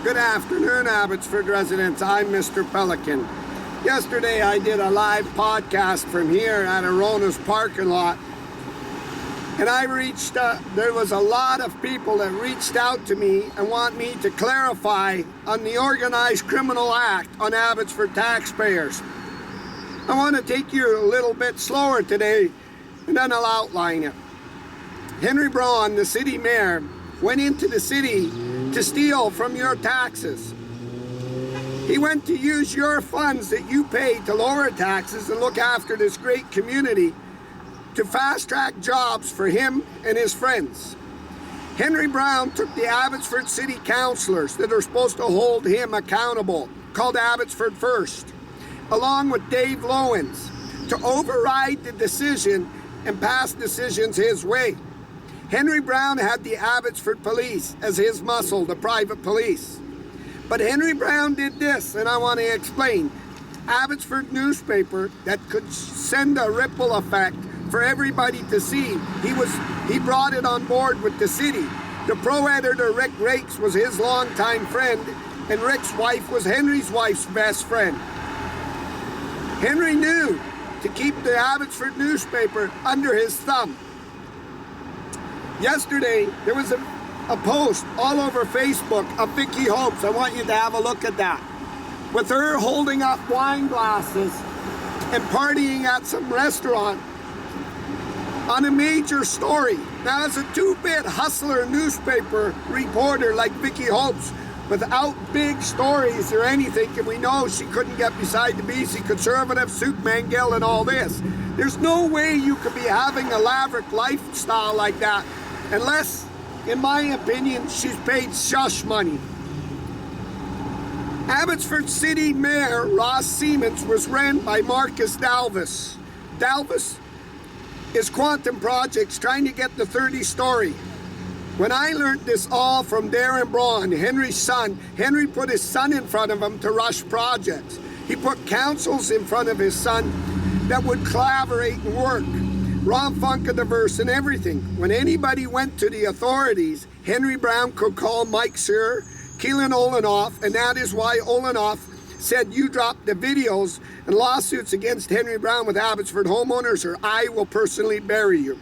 Good afternoon, Abbotsford residents. I'm Mr. Pelican. Yesterday I did a live podcast from here at Arona's parking lot, and there was a lot of people that reached out to me and want me to clarify on the Organized Criminal Act on Abbotsford taxpayers. I want to take you a little bit slower today, and then I'll outline it. Henry Braun, the city mayor, went into the city to steal from your taxes. He went to use your funds that you pay to lower taxes and look after this great community to fast-track jobs for him and his friends. Henry Braun took the Abbotsford City Councillors that are supposed to hold him accountable, called Abbotsford First, along with Dave Lowens, to override the decision and pass decisions his way. Henry Braun had the Abbotsford Police as his muscle, the private police. But Henry Braun did this, and I want to explain. Abbotsford newspaper that could send a ripple effect for everybody to see. He brought it on board with the city. The pro-editor, Rick Rakes, was his longtime friend, and Rick's wife was Henry's wife's best friend. Henry knew to keep the Abbotsford newspaper under his thumb. Yesterday, there was a post all over Facebook of Vicky Hopes. I want you to have a look at that. With her holding up wine glasses and partying at some restaurant on a major story. Now, as a two-bit hustler newspaper reporter like Vicky Hopes, without big stories or anything, and we know she couldn't get beside the BC Conservative, Superman Gill, and all this. There's no way you could be having a lavish lifestyle like that unless, in my opinion, she's paid shush money. Abbotsford City Mayor Ross Siemens was ran by Marcus Dalvis. Dalvis is Quantum Projects trying to get the 30-story. When I learned this all from Darren Braun, Henry's son, Henry put his son in front of him to rush projects. He put councils in front of his son that would collaborate and work. Ron Funkadiverse and everything. When anybody went to the authorities, Henry Braun could call Mike Sear, Keelan Olenoff, and that is why Olenoff said you dropped the videos and lawsuits against Henry Braun with Abbotsford homeowners or I will personally bury you.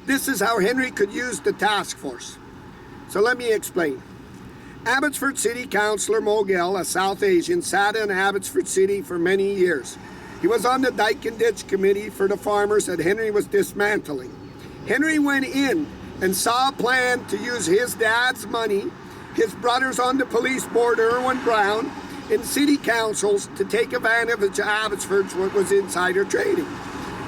This is how Henry could use the task force. So let me explain. Abbotsford City Councillor Mogel, a South Asian, sat in Abbotsford City for many years. He was on the Dike and Ditch Committee for the farmers that Henry was dismantling. Henry went in and saw a plan to use his dad's money, his brothers on the police board, Irwin Brown, and city councils to take advantage of Abbotsford's what was insider trading.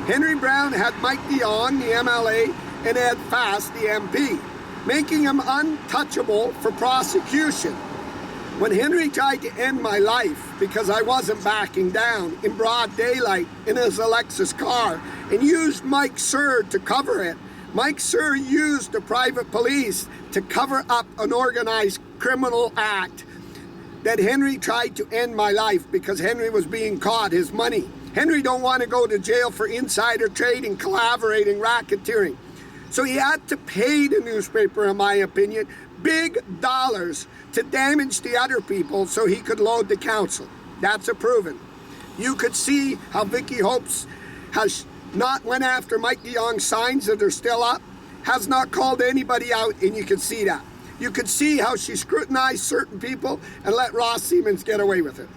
Henry Braun had Mike Dion, the MLA, and Ed Fast, the MP, making him untouchable for prosecution. When Henry tried to end my life because I wasn't backing down in broad daylight in his Lexus car and used Mike Sear to cover it, Mike Sear used the private police to cover up an organized criminal act that Henry tried to end my life because Henry was being caught, his money. Henry don't want to go to jail for insider trading, collaborating, racketeering. So he had to pay the newspaper, in my opinion, big dollars to damage the other people so he could load the council. That's a proven. You could see how Vicky Hopes has not went after Mike DeYoung's signs that are still up, has not called anybody out, and you can see that. You could see how she scrutinized certain people and let Ross Siemens get away with it.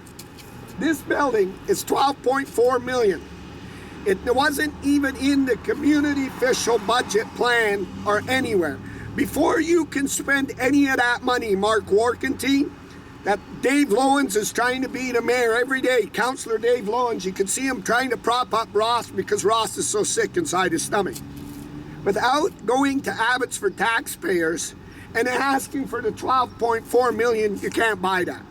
This building is $12.4 million. It wasn't even in the community official budget plan or anywhere. Before you can spend any of that money, Mark Warkentine, that Dave Lowens is trying to be the mayor every day, Councillor Dave Lowens, you can see him trying to prop up Ross because Ross is so sick inside his stomach. Without going to Abbotsford taxpayers and asking for the $12.4 million, you can't buy that.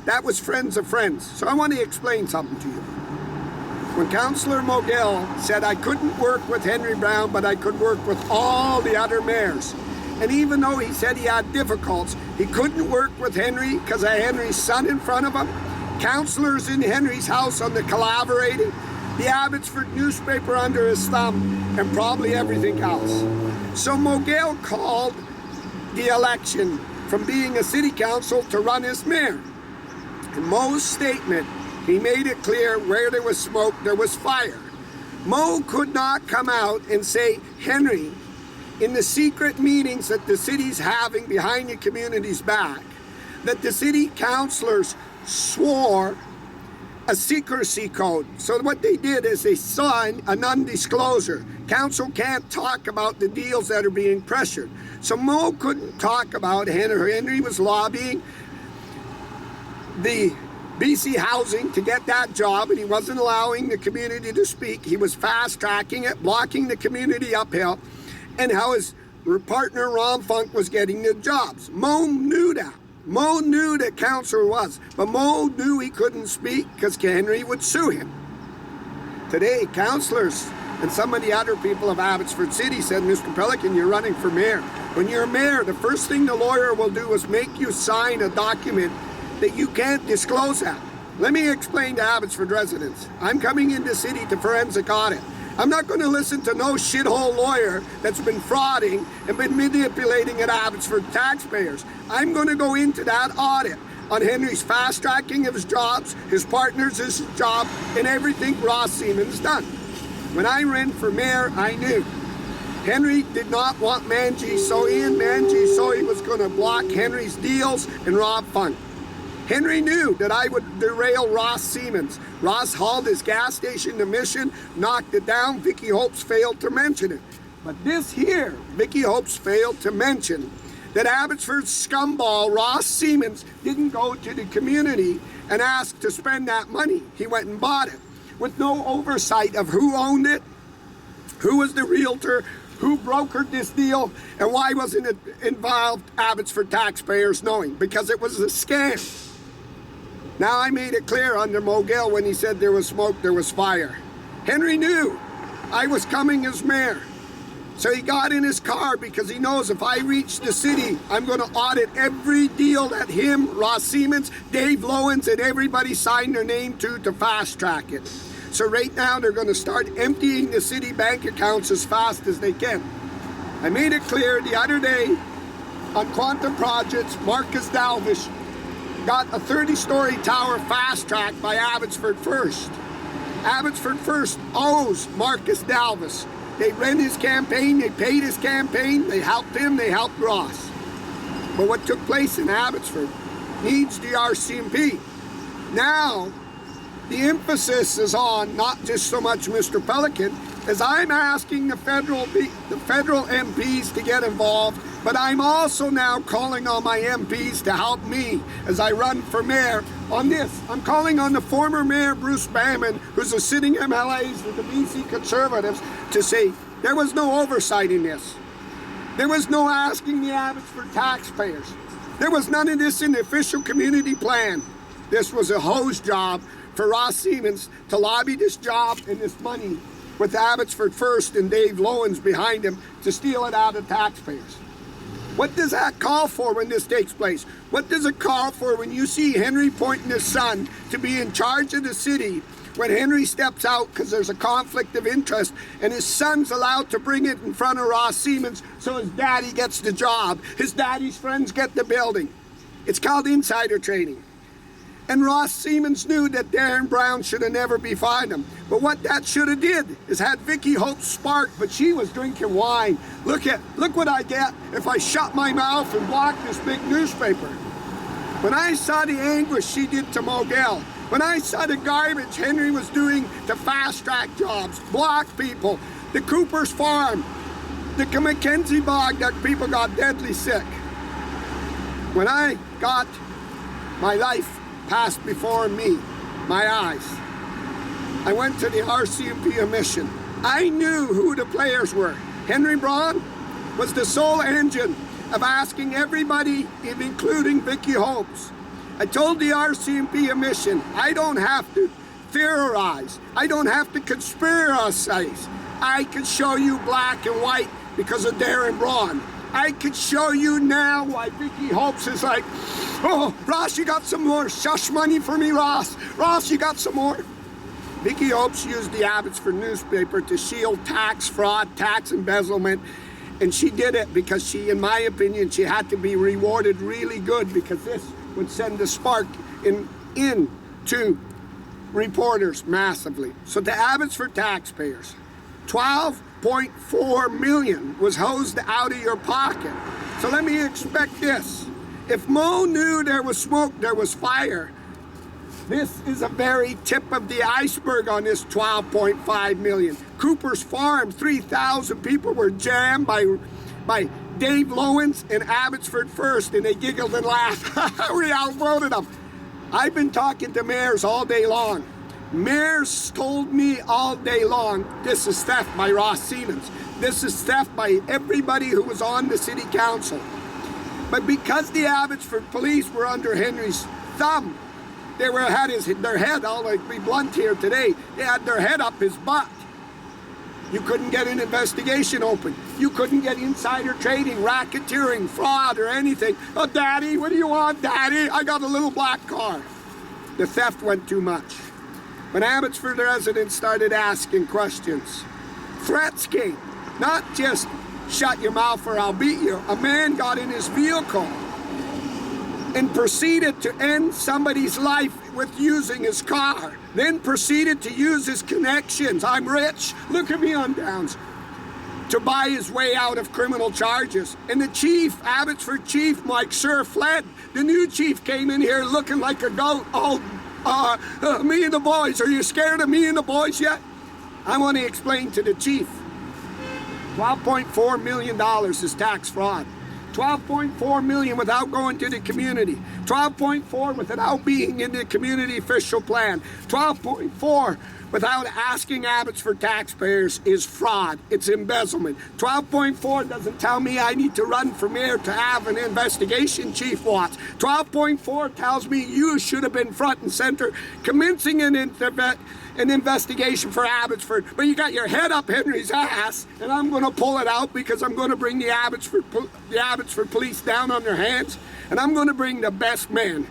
That was friends of friends. So I want to explain something to you. When Councillor Mogel said I couldn't work with Henry Braun, but I could work with all the other mayors. And even though he said he had difficulties, he couldn't work with Henry because of Henry's son in front of him, councillors in Henry's house on the collaborating, the Abbotsford newspaper under his thumb, and probably everything else. So Mogel called the election from being a city council to run as mayor. In Mo's statement, he made it clear where there was smoke, there was fire. Mo could not come out and say, Henry, in the secret meetings that the city's having behind the community's back, that the city councilors swore a secrecy code. So what they did is they signed a non-disclosure. Council can't talk about the deals that are being pressured. So Mo couldn't talk about Henry. Henry was lobbying the BC Housing to get that job, and he wasn't allowing the community to speak. He was fast-tracking it, blocking the community uphill, and how his partner Ron Funk was getting the jobs. Mo knew that. Mo knew that council was, but Mo knew he couldn't speak because Henry would sue him. Today, councillors and some of the other people of Abbotsford City said, Mr. Pelican, you're running for mayor. When you're mayor, the first thing the lawyer will do is make you sign a document that you can't disclose that. Let me explain to Abbotsford residents. I'm coming into city to forensic audit. I'm not going to listen to no shithole lawyer that's been frauding and been manipulating at Abbotsford taxpayers. I'm going to go into that audit on Henry's fast-tracking of his jobs, his partners, his job, and everything Ross Siemens done. When I ran for mayor, I knew Henry did not want Manji Soy in. Manji Soy was going to block Henry's deals and rob Funk. Henry knew that I would derail Ross Siemens. Ross hauled his gas station to Mission, knocked it down. Vicky Hopes failed to mention it. But this here, Vicky Hopes failed to mention that Abbotsford's scumball Ross Siemens didn't go to the community and ask to spend that money. He went and bought it with no oversight of who owned it, who was the realtor, who brokered this deal, and why wasn't it involved Abbotsford taxpayers knowing? Because it was a scam. Now I made it clear under Mogill when he said there was smoke, there was fire. Henry knew I was coming as mayor. So he got in his car because he knows if I reach the city, I'm going to audit every deal that him, Ross Siemens, Dave Lowens, and everybody signed their name to fast track it. So right now they're going to start emptying the city bank accounts as fast as they can. I made it clear the other day on Quantum Projects, Marcus Dalvish got a 30-story tower fast-tracked by Abbotsford First. Abbotsford First owes Marcus Dalvis. They ran his campaign, they paid his campaign, they helped him, they helped Ross. But what took place in Abbotsford needs the RCMP. Now, the emphasis is on not just so much Mr. Pelican, as I'm asking the federal MPs to get involved, but I'm also now calling on my MPs to help me as I run for mayor on this. I'm calling on the former mayor, Bruce Bamman, who's a sitting MLA with the BC Conservatives, to say there was no oversight in this. There was no asking the Abbotsford taxpayers. There was none of this in the official community plan. This was a hose job for Ross Siemens to lobby this job and this money with Abbotsford First and Dave Lowens behind him to steal it out of taxpayers. What does that call for when this takes place? What does it call for when you see Henry pointing his son to be in charge of the city when Henry steps out because there's a conflict of interest and his son's allowed to bring it in front of Ross Siemens so his daddy gets the job, his daddy's friends get the building? It's called insider trading. And Ross Siemens knew that Darren Brown should have never be fined him. But what that should have did is had Vicky Hope spark, but she was drinking wine. Look what I get if I shut my mouth and block this big newspaper. When I saw the anguish she did to Mogill, when I saw the garbage Henry was doing to fast-track jobs, block people, the Cooper's Farm, the Mackenzie Bog that people got deadly sick. When I got my life passed before me, my eyes, I went to the RCMP mission. I knew who the players were. Henry Braun was the sole engine of asking everybody, including Vicky Hopes. I told the RCMP mission, I don't have to theorize. I don't have to conspiracize. I could show you black and white because of Darren Braun. I could show you now why Vicky Hopes is like, oh, Ross, you got some more shush money for me, Ross. Ross, you got some more? Vicky Hopes used the Abbotsford newspaper to shield tax fraud, tax embezzlement, And she did it because she, in my opinion, she had to be rewarded really good, because this would send a spark into reporters massively. So the Abbotsford taxpayers, 12.4 million was hosed out of your pocket. So let me expect this. If Mo knew there was smoke, there was fire, this is a very tip of the iceberg on this 12.5 million. Cooper's Farm, 3,000 people were jammed by Dave Lowens and Abbotsford First, and they giggled and laughed. We outvoted them. I've been talking to mayors all day long. Mayors told me all day long, this is theft by Ross Siemens. This is theft by everybody who was on the city council. But because the Abbotsford police were under Henry's thumb, they had their head, I'll be blunt here today, they had their head up his butt. You couldn't get an investigation open. You couldn't get insider trading, racketeering, fraud, or anything. Oh, Daddy, what do you want, Daddy? I got a little black car. The theft went too much. When Abbotsford residents started asking questions, threats came. Not just shut your mouth or I'll beat you. A man got in his vehicle and proceeded to end somebody's life with using his car. Then proceeded to use his connections. I'm rich, look at me on Downs, to buy his way out of criminal charges. And the chief, Abbotsford chief, Mike Sir, fled. The new chief came in here looking like a goat. Oh, me and the boys, are you scared of me and the boys yet? I want to explain to the chief. $12.4 million is tax fraud. 12.4 million without going to the community. 12.4 without being in the community official plan. 12.4 without asking Abbotsford taxpayers is fraud. It's embezzlement. 12.4 doesn't tell me I need to run for mayor to have an investigation, Chief Watts. 12.4 tells me you should have been front and center commencing an investigation for Abbotsford, but you got your head up Henry's ass, and I'm going to pull it out because I'm going to bring the Abbotsford police down on their hands, and I'm going to bring the best men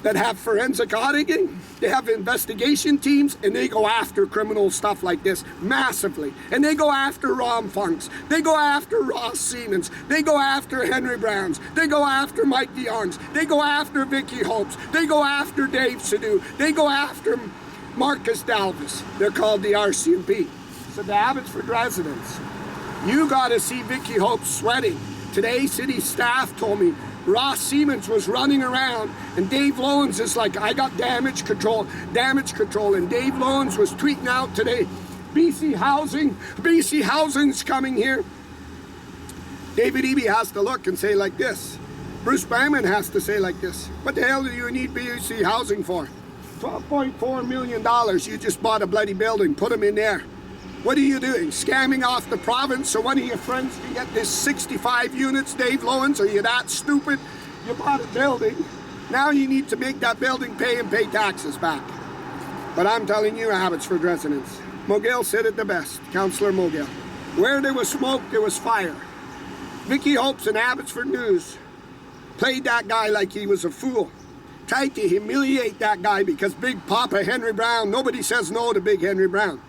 that have forensic auditing, they have investigation teams, and they go after criminal stuff like this massively. And they go after Ron Funks, they go after Ross Siemens, they go after Henry Browns, they go after Mike DeYoungs, they go after Vicky Hopes, they go after Dave Sidhu, they go after Marcus Dalvis. They're called the RCMP. So the Abbotsford residents, you got to see Vicky Hope sweating. Today, city staff told me Ross Siemens was running around, and Dave Lowens is like, I got damage control. And Dave Lowens was tweeting out today, BC Housing's coming here. David Eby has to look and say like this. Bruce Bauman has to say like this. What the hell do you need BC Housing for? $12.4 million, you just bought a bloody building, put them in there. What are you doing? Scamming off the province so one of your friends can get this 65 units, Dave Lowens? Are you that stupid? You bought a building, now you need to make that building pay taxes back. But I'm telling you, Abbotsford residents, Mogill said it the best, Councillor Mogill. Where there was smoke, there was fire. Vicky Hopes and Abbotsford News played that guy like he was a fool. Tried to humiliate that guy because Big Papa Henry Brown, nobody says no to Big Henry Brown.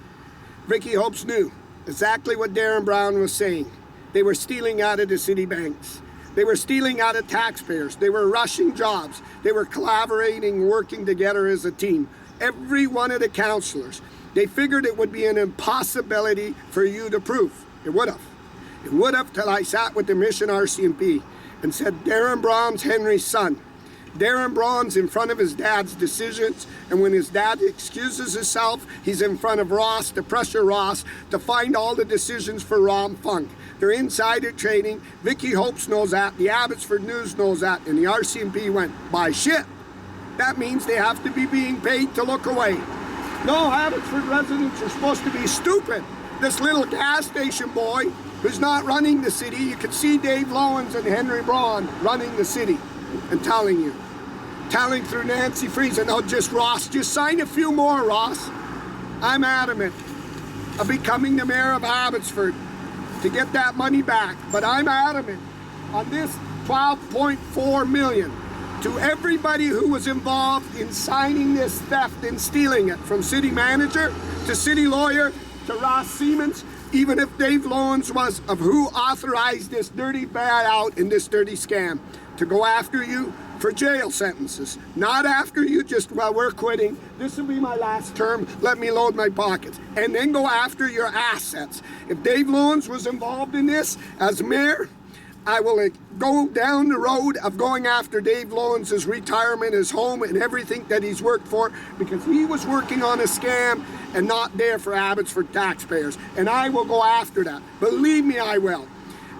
Vicky Hopes knew exactly what Darren Brown was saying. They were stealing out of the city banks. They were stealing out of taxpayers. They were rushing jobs. They were collaborating, working together as a team. Every one of the councillors, they figured it would be an impossibility for you to prove. It would have. It would have till I sat with the Mission RCMP and said, Darren Brown's Henry's son. Darren Braun's in front of his dad's decisions, and when his dad excuses himself, he's in front of Ross to pressure Ross to find all the decisions for Ron Funk. They're insider trading. Vicky Hopes knows that, the Abbotsford News knows that, and the RCMP went, buy shit. That means they have to be being paid to look away. No, Abbotsford residents are supposed to be stupid. This little gas station boy who's not running the city, you could see Dave Lowens and Henry Braun running the city and telling through Nancy Friesen, oh, just Ross, just sign a few more, Ross. I'm adamant of becoming the mayor of Abbotsford to get that money back, but I'm adamant on this $12.4 million to everybody who was involved in signing this theft and stealing it, from city manager to city lawyer to Ross Siemens even if Dave Lowens was of who authorized this dirty buyout and this dirty scam, to go after you for jail sentences. Not after you just, well, we're quitting, this will be my last term, let me load my pockets. And then go after your assets. If Dave Lowens was involved in this as mayor, I will go down the road of going after Dave Lowens' retirement, his home, and everything that he's worked for, because he was working on a scam and not there for Abbotsford taxpayers. And I will go after that. Believe me, I will.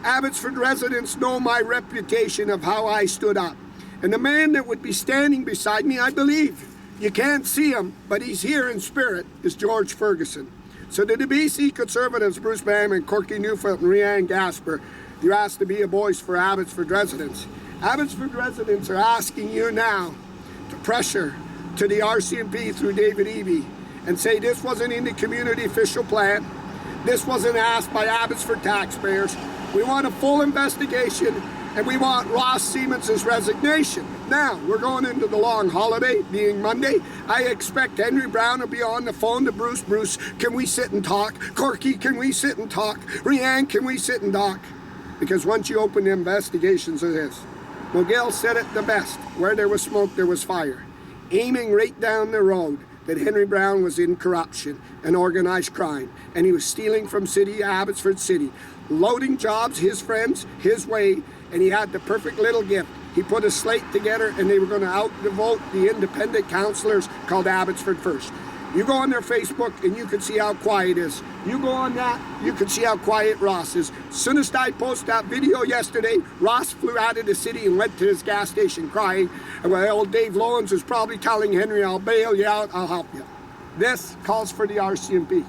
Abbotsford residents know my reputation of how I stood up. And the man that would be standing beside me, I believe, you can't see him, but he's here in spirit, is George Ferguson. So to the BC Conservatives, Bruce Banman, Corky Neufeld, and Rianne Gasper, you're asked to be a voice for Abbotsford residents. Abbotsford residents are asking you now to pressure to the RCMP through David Eby and say this wasn't in the community official plan. This wasn't asked by Abbotsford taxpayers. We want a full investigation, and we want Ross Siemens' resignation. Now, we're going into the long holiday, being Monday. I expect Henry Brown to be on the phone to Bruce. Bruce, can we sit and talk? Corky, can we sit and talk? Rianne, can we sit and talk? Because once you open the investigations of this, Mogil said it the best, where there was smoke, there was fire. Aiming right down the road that Henry Brown was in corruption and organized crime, and he was stealing from Abbotsford City, loading jobs, his friends, his way, and he had the perfect little gift. He put a slate together, and they were going to outvote the independent councillors called Abbotsford First. You go on their Facebook and you can see how quiet it is. You go on that, you can see how quiet Ross is. As soon as I posted that video yesterday, Ross flew out of the city and went to his gas station crying. And well, old Dave Lowens was probably telling Henry, I'll bail you out, I'll help you. This calls for the RCMP.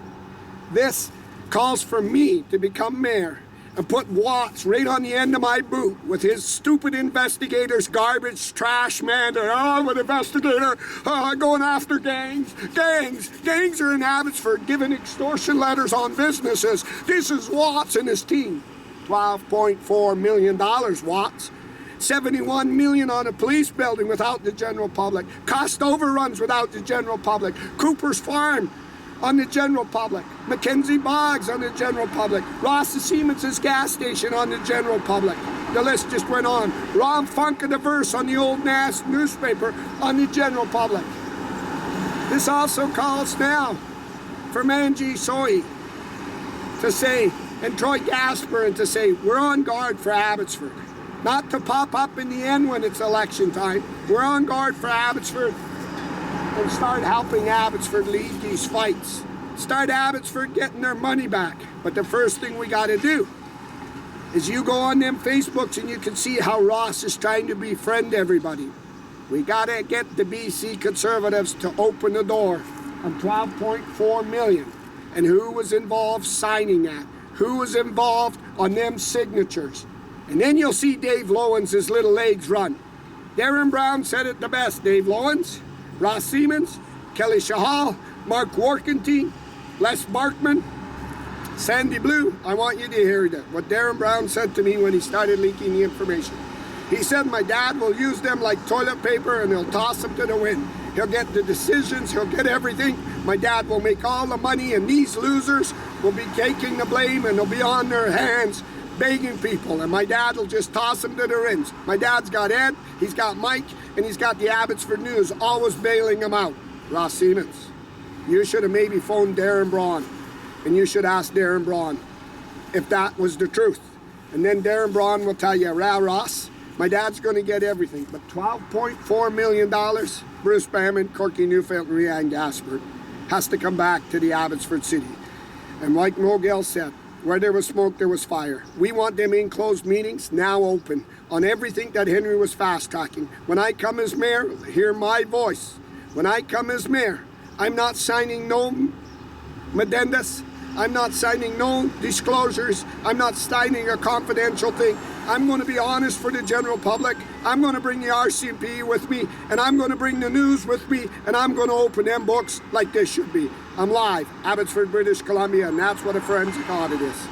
This calls for me to become mayor and put Watts right on the end of my boot with his stupid investigators, garbage, trash man. Oh, I'm an investigator, going after gangs. Gangs are in Abbotsford giving extortion letters on businesses. This is Watts and his team. $12.4 million, Watts. $71 million on a police building without the general public. Cost overruns without the general public. Cooper's Farm on the general public. Mackenzie Boggs on the general public. Ross Siemens' gas station on the general public. The list just went on. Ron Funk of the Verse on the old Nass newspaper on the general public. This also calls now for Manji Soy to say, and Troy Gasper, and to say, we're on guard for Abbotsford. Not to pop up in the end when it's election time. We're on guard for Abbotsford. And start helping Abbotsford lead these fights. Start Abbotsford getting their money back. But the first thing we got to do is you go on them Facebooks and you can see how Ross is trying to befriend everybody. We got to get the BC Conservatives to open the door on $12.4 million. And who was involved signing that? Who was involved on them signatures? And then you'll see Dave Lowens' little legs run. Darren Brown said it the best, Dave Lowens. Ross Siemens, Kelly Shahal, Mark Warkentine, Les Barkman, Sandy Blue. I want you to hear that. What Darren Brown said to me when he started leaking the information. He said my dad will use them like toilet paper and he'll toss them to the wind. He'll get the decisions, he'll get everything. My dad will make all the money and these losers will be taking the blame and they'll be on their hands begging people, and my dad will just toss them to the rinse. My dad's got Ed, he's got Mike, and he's got the Abbotsford News, always bailing them out. Ross Siemens, you should have maybe phoned Darren Braun, and you should ask Darren Braun if that was the truth. And then Darren Braun will tell you, Ross, my dad's going to get everything, but $12.4 million, Bruce Banman, Corky Neufeld, and Rianne Gasper, has to come back to the Abbotsford City. And like Mogil said, where there was smoke, there was fire. We want them enclosed meetings now open on everything that Henry was fast-tracking. When I come as mayor, hear my voice. When I come as mayor, I'm not signing no addendums. I'm not signing no disclosures. I'm not signing a confidential thing. I'm going to be honest for the general public. I'm going to bring the RCMP with me, and I'm going to bring the news with me, and I'm going to open them books like this should be. I'm live, Abbotsford, British Columbia, and that's what a forensic audit is.